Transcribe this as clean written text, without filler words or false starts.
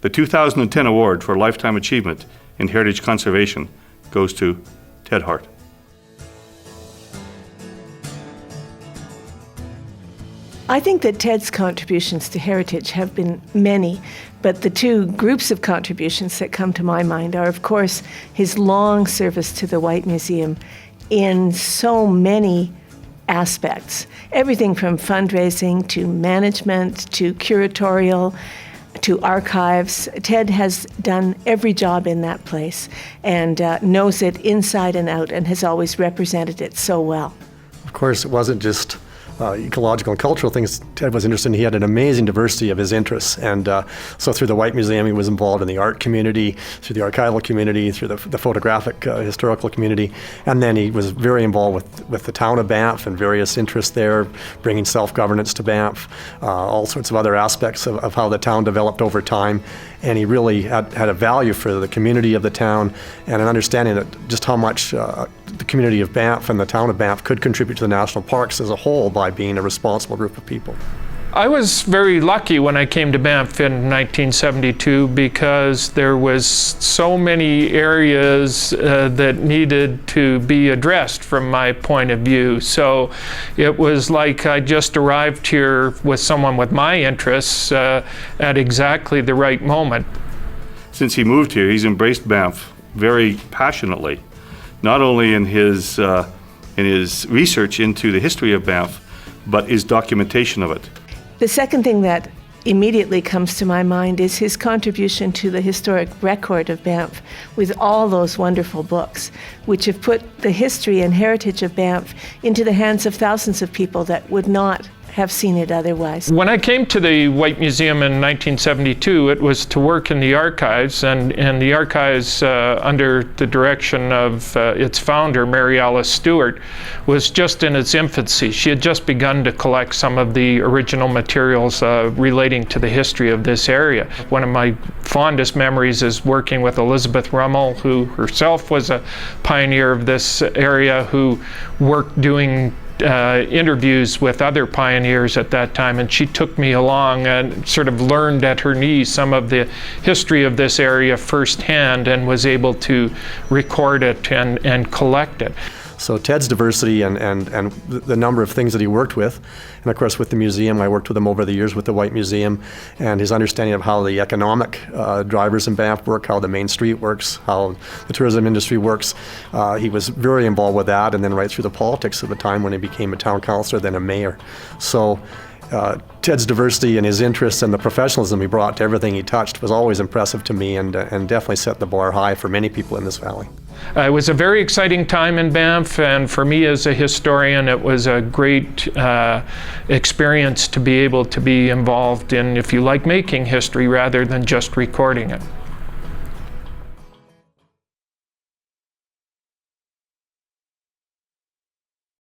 The 2010 award for Lifetime Achievement in Heritage Conservation goes to Ted Hart. I think that Ted's contributions to heritage have been many, but the two groups of contributions that come to my mind are, of course, his long service to the Whyte Museum in so many aspects. Everything from fundraising to management to curatorial to archives. Ted has done every job in that place and knows it inside and out and has always represented it so well. Of course, it wasn't just ecological and cultural things Ted was interested in. He had an amazing diversity of his interests, and so through the Whyte Museum he was involved in the art community, through the archival community, through the photographic historical community, and then he was very involved with the town of Banff and various interests there, bringing self-governance to Banff, all sorts of other aspects of how the town developed over time. And he really had a value for the community of the town and an understanding that just how much the community of Banff and the town of Banff could contribute to the national parks as a whole by being a responsible group of people. I was very lucky when I came to Banff in 1972 because there was so many areas that needed to be addressed from my point of view. So it was like I just arrived here with someone with my interests at exactly the right moment. Since he moved here, he's embraced Banff very passionately, not only in his research into the history of Banff, but his documentation of it. The second thing that immediately comes to my mind is his contribution to the historic record of Banff with all those wonderful books, which have put the history and heritage of Banff into the hands of thousands of people that would not have seen it otherwise. When I came to the Whyte Museum in 1972, it was to work in the archives, and the archives under the direction of its founder, Mary Alice Stewart, was just in its infancy. She had just begun to collect some of the original materials relating to the history of this area. One of my fondest memories is working with Elizabeth Rummel, who herself was a pioneer of this area, who worked doing interviews with other pioneers at that time, and she took me along and sort of learned at her knees some of the history of this area firsthand and was able to record it and collect it. So Ted's diversity and the number of things that he worked with, and of course with the museum, I worked with him over the years with the Whyte Museum, and his understanding of how the economic drivers in Banff work, how the main street works, how the tourism industry works. He was very involved with that, and then right through the politics of the time when he became a town councillor, then a mayor. So Ted's diversity and his interests and the professionalism he brought to everything he touched was always impressive to me, and definitely set the bar high for many people in this valley. It was a very exciting time in Banff, and for me as a historian, it was a great experience to be able to be involved in, if you like, making history rather than just recording it.